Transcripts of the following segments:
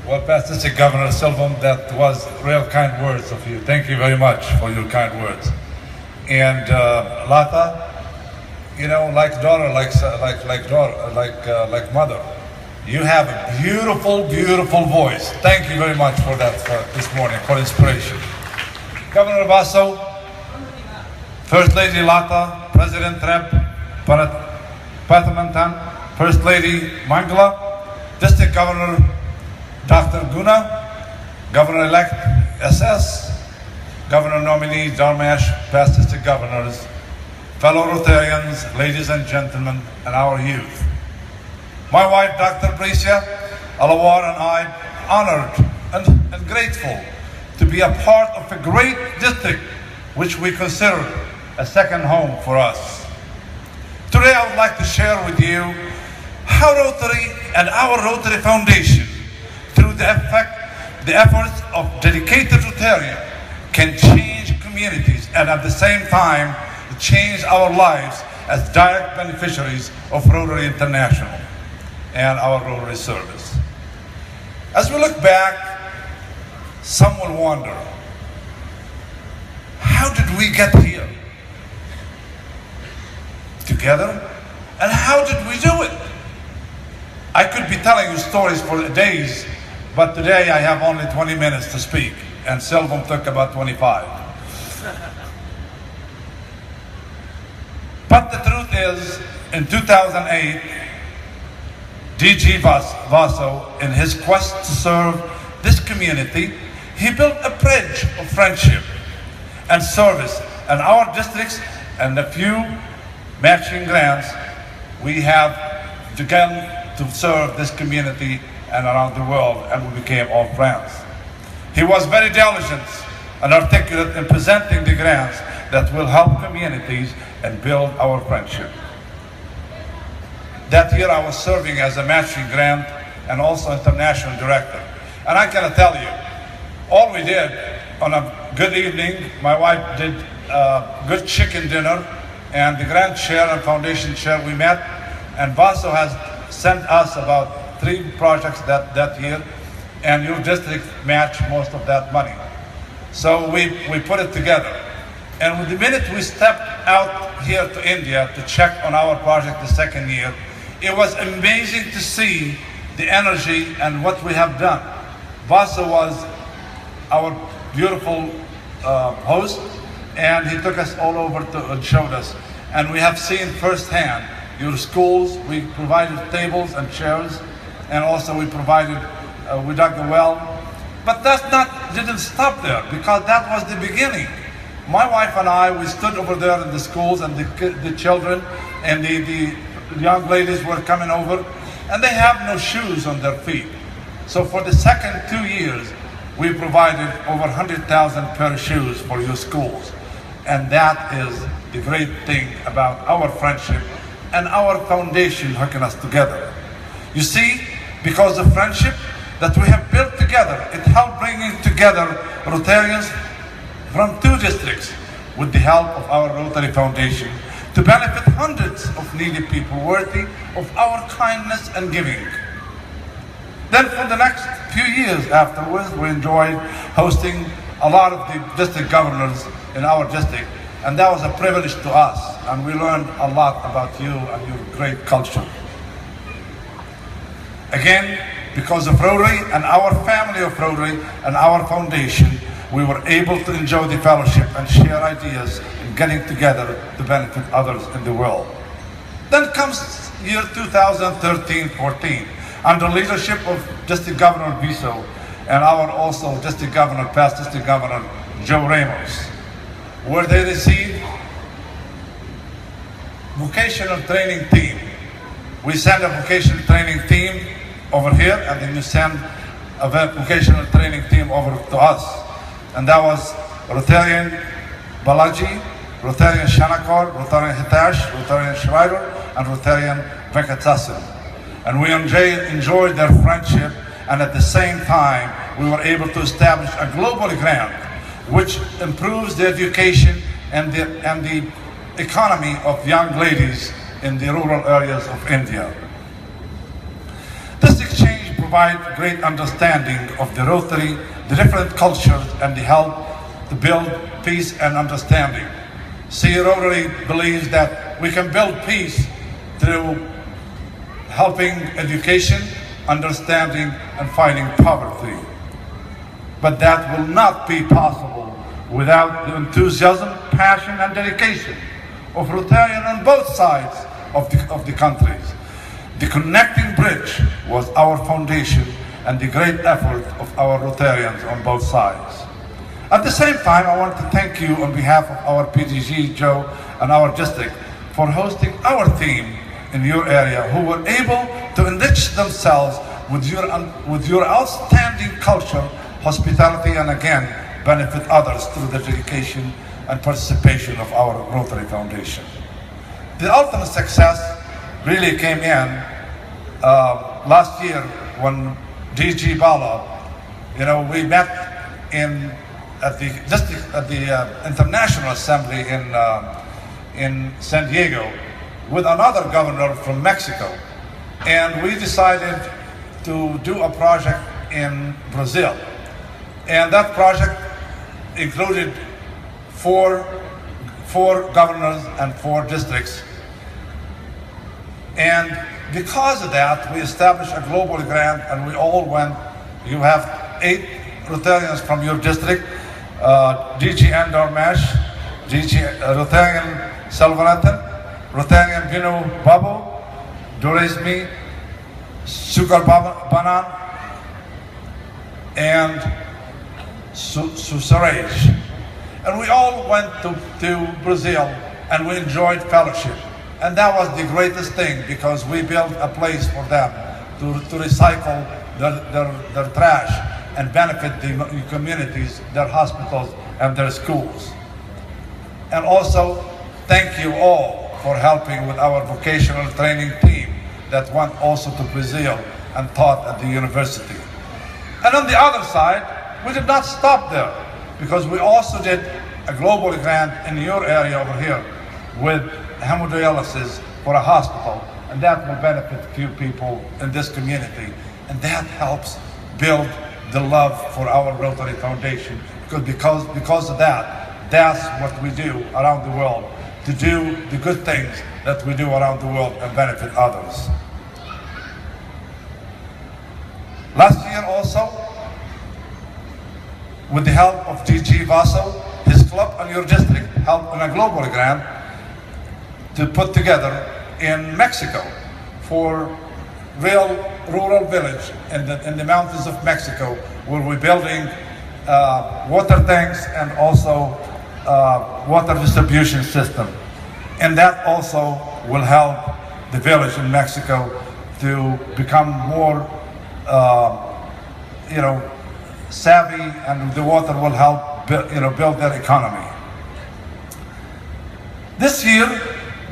Well, Pastor District Governor Silvam, that was real kind words of you. Thank you very much for your kind words. And Lata, you know, like daughter, like mother, you have a beautiful, beautiful voice. Thank you very much for that this morning, for inspiration. Governor Vaso, First Lady Lata, President Rep Pathamantan, First Lady Mangala, District Governor Dr. Guna, Governor-elect SS, Governor nominee Dharmesh, past district governors, fellow Rotarians, ladies and gentlemen, and our youth. My wife, Dr. Bricia Alawar, and I honored and grateful to be a part of a great district which we consider a second home for us. Today I would like to share with you how Rotary and our Rotary Foundation, through the efforts of dedicated Rotarians, can change communities and at the same time change our lives as direct beneficiaries of Rotary International and our Rotary service. As we look back, some will wonder, how did we get here? Together? And how did we do it? I could be telling you stories for days, but today I have only 20 minutes to speak, and Silvam took about 25. But the truth is, in 2008, D.G. Vaso, in his quest to serve this community, he built a bridge of friendship and service. And our districts and a few matching grants, we have begun to serve this community and around the world, and we became all friends. He was very diligent and articulate in presenting the grants that will help communities and build our friendship. That year I was serving as a matching grant and also international director. And I can tell you, all we did on a good evening, my wife did a good chicken dinner, and the grant chair and foundation chair, we met, and Vaso has sent us about 3 projects that year, and your district matched most of that money. So we put it together. And the minute we stepped out here to India to check on our project the second year, it was amazing to see the energy and what we have done. Vaso was our beautiful host, and he took us all over and showed us. And we have seen firsthand your schools. We provided tables and chairs, and also we provided, we dug the well. But didn't stop there, because that was the beginning. My wife and I, we stood over there in the schools, and the children and the young ladies were coming over, and they have no shoes on their feet. So for the second 2 years, we provided over 100,000 pair of shoes for your schools. And that is the great thing about our friendship and our foundation hooking us together. You see, because of friendship that we have built together, it helped bringing together Rotarians from 2 districts with the help of our Rotary Foundation to benefit hundreds of needy people worthy of our kindness and giving. Then for the next few years afterwards, we enjoyed hosting a lot of the district governors in our district, and that was a privilege to us, and we learned a lot about you and your great culture. Again, because of Rotary and our family of Rotary and our foundation, we were able to enjoy the fellowship and share ideas and getting together to benefit others in the world. Then comes year 2013-14, under leadership of District Governor Viso and our also District Governor, past District Governor Joe Ramos, where they received vocational training team. We send a vocational training team over here, and then you send a vocational training team over to us. And that was Rotarian Balaji, Rotarian Shanakar, Rotarian Hitash, Rotarian Schreiber, and Rotarian Venkatasan. And we enjoyed their friendship, and at the same time, we were able to establish a global grant which improves the education and the economy of young ladies in the rural areas of India. This exchange provide great understanding of the Rotary, the different cultures, and the help to build peace and understanding. See, Rotary believes that we can build peace through helping education, understanding, and fighting poverty. But that will not be possible without the enthusiasm, passion, and dedication of Rotarians on both sides of the countries. The connecting bridge was our foundation and the great effort of our Rotarians on both sides. At the same time, I want to thank you on behalf of our PDG, Joe, and our district for hosting our team in your area, who were able to enrich themselves with your outstanding culture, hospitality, and again, benefit others through the dedication and participation of our Rotary Foundation. The ultimate success really came in last year when DG Bala, we met at the International Assembly in San Diego with another governor from Mexico, and we decided to do a project in Brazil, and that project included four governors and 4 districts. And because of that, we established a global grant, and we all went. You have 8 Rotarians from your district, DG Andor Mesh, DG Rotarian Salvanatan, Rotarian Binu Babu, Duresmi, Sugar Banan, and Susarej. And we all went to Brazil, and we enjoyed fellowship. And that was the greatest thing, because we built a place for them to recycle their trash and benefit the communities, their hospitals, and their schools. And also, thank you all for helping with our vocational training team that went also to Brazil and taught at the university. And on the other side, we did not stop there, because we also did a global grant in your area over here with hemodialysis for a hospital, and that will benefit few people in this community. And that helps build the love for our Rotary Foundation, because of that, that's what we do around the world, to do the good things that we do around the world and benefit others. Last year also, with the help of DG Vaso, his club and your district helped in a global grant to put together in Mexico for real rural village in the mountains of Mexico, where we're building water tanks and also water distribution system. And that also will help the village in Mexico to become more savvy, and the water will help build their economy. This year,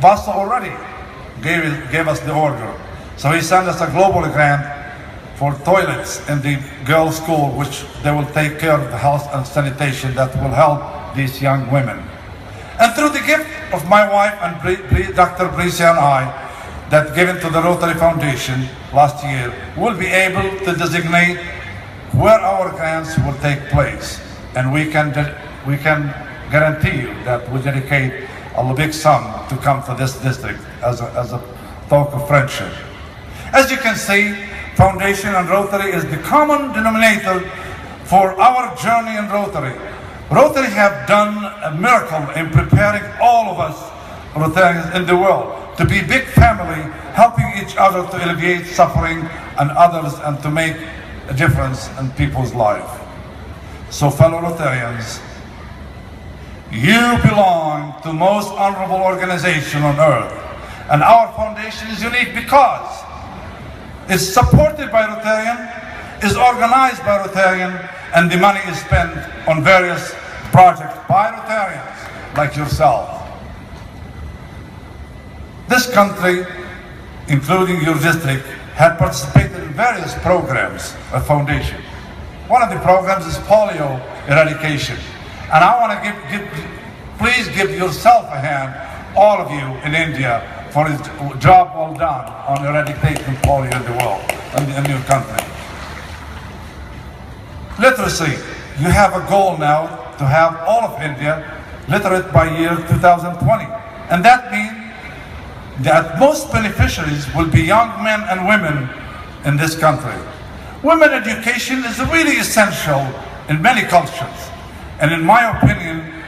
Vaso already gave us the order. So he sent us a global grant for toilets in the girls' school, which they will take care of the health and sanitation that will help these young women. And through the gift of my wife and Dr. Bricia and I, that given to the Rotary Foundation last year, we'll be able to designate where our grants will take place. And we can guarantee you that we dedicate a big sum to come to this district as a talk of friendship. As you can see, Foundation and Rotary is the common denominator for our journey in Rotary. Rotary have done a miracle in preparing all of us Rotarians in the world to be big family, helping each other to alleviate suffering and others, and to make a difference in people's life. So fellow Rotarians, you belong to the most honorable organization on earth. And our foundation is unique because it's supported by Rotarian, is organized by Rotarian, and the money is spent on various projects by Rotarians like yourself. This country, including your district, had participated in various programs of foundation. One of the programs is polio eradication. And I want to please give yourself a hand, all of you in India, for a job well done on eradicating polio in the world, in your country. Literacy. You have a goal now to have all of India literate by year 2020. And that means that most beneficiaries will be young men and women in this country. Women education is really essential in many cultures. And in my opinion,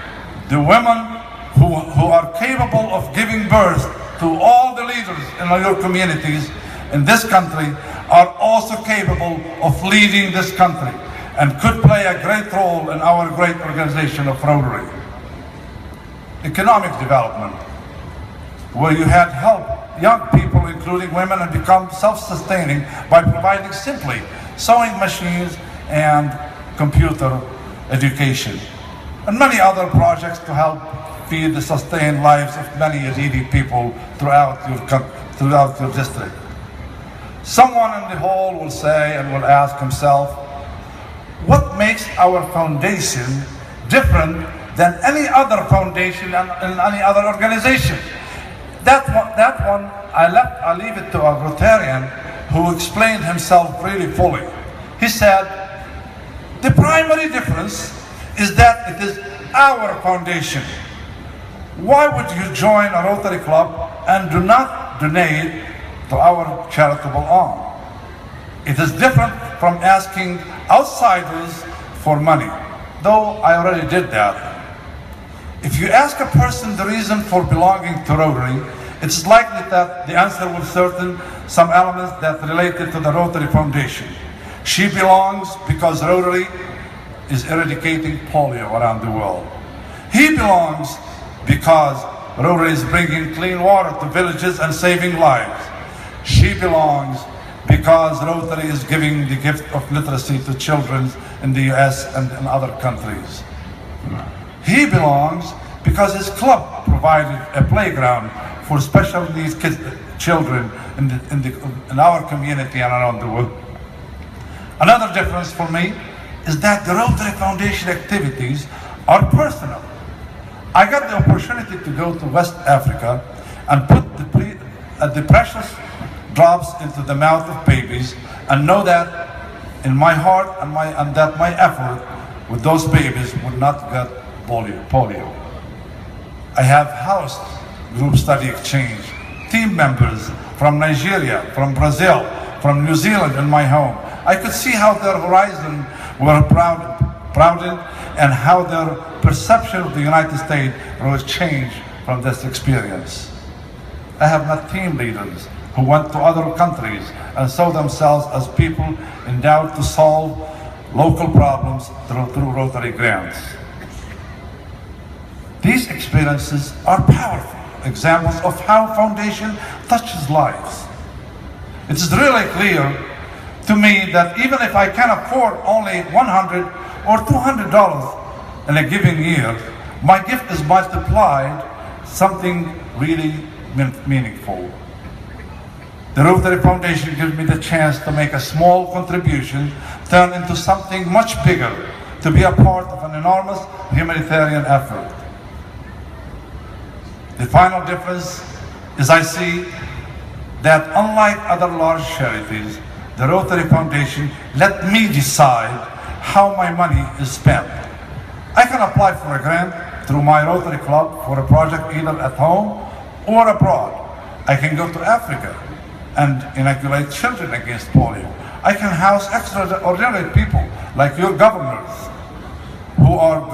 the women who are capable of giving birth to all the leaders in your communities in this country are also capable of leading this country and could play a great role in our great organization of Rotary. Economic development, where you had helped young people, including women, and become self-sustaining by providing simply sewing machines and computer education, and many other projects to help feed the sustained lives of many needy people throughout your district. Someone in the hall will say and will ask himself, what makes our foundation different than any other foundation and any other organization? That one I leave it to a Rotarian who explained himself really fully. He said, the primary difference is that it is our foundation. Why would you join a Rotary Club and do not donate to our charitable arm? It is different from asking outsiders for money, though I already did that. If you ask a person the reason for belonging to Rotary, it's likely that the answer will certain some elements that related to the Rotary Foundation. She belongs because Rotary is eradicating polio around the world. He belongs because Rotary is bringing clean water to villages and saving lives. She belongs because Rotary is giving the gift of literacy to children in the US and in other countries. He belongs because his club provided a playground for special needs children in our community and around the world. Another difference for me is that the Rotary Foundation activities are personal. I got the opportunity to go to West Africa and put the precious drops into the mouth of babies and know that in my heart and that my effort with those babies would not get polio. I have housed group study exchange, team members from Nigeria, from Brazil, from New Zealand in my home. I could see how their horizon were broadened and how their perception of the United States was changed from this experience. I have met team leaders who went to other countries and saw themselves as people endowed to solve local problems through Rotary grants. These experiences are powerful examples of how foundation touches lives. It is really clear to me that even if I can afford only $100 or $200 in a given year, my gift is multiplied something really meaningful. The Rotary Foundation gives me the chance to make a small contribution, turn into something much bigger, to be a part of an enormous humanitarian effort. The final difference is I see that unlike other large charities, the Rotary Foundation let me decide how my money is spent. I can apply for a grant through my Rotary Club for a project either at home or abroad. I can go to Africa and inoculate children against polio. I can house extraordinary people like your governors who are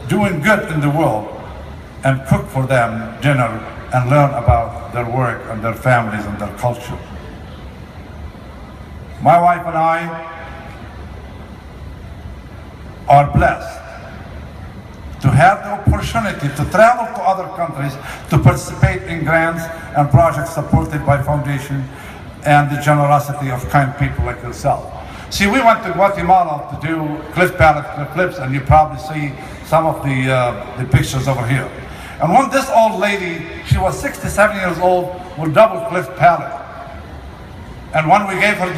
doing good in the world and cook for them dinner and learn about their work and their families and their culture. My wife and I are blessed to have the opportunity to travel to other countries to participate in grants and projects supported by Foundation and the generosity of kind people like yourself. See, we went to Guatemala to do cliff pallet flips, and you probably see some of the pictures over here. And when this old lady, she was 67 years old, with double cliff pallet. And when we gave her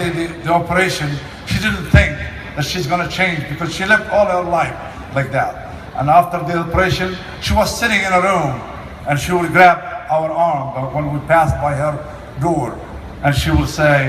the operation, she didn't think that she's going to change because she lived all her life like that. And after the operation, she was sitting in a room and she would grab our arm when we passed by her door and she would say,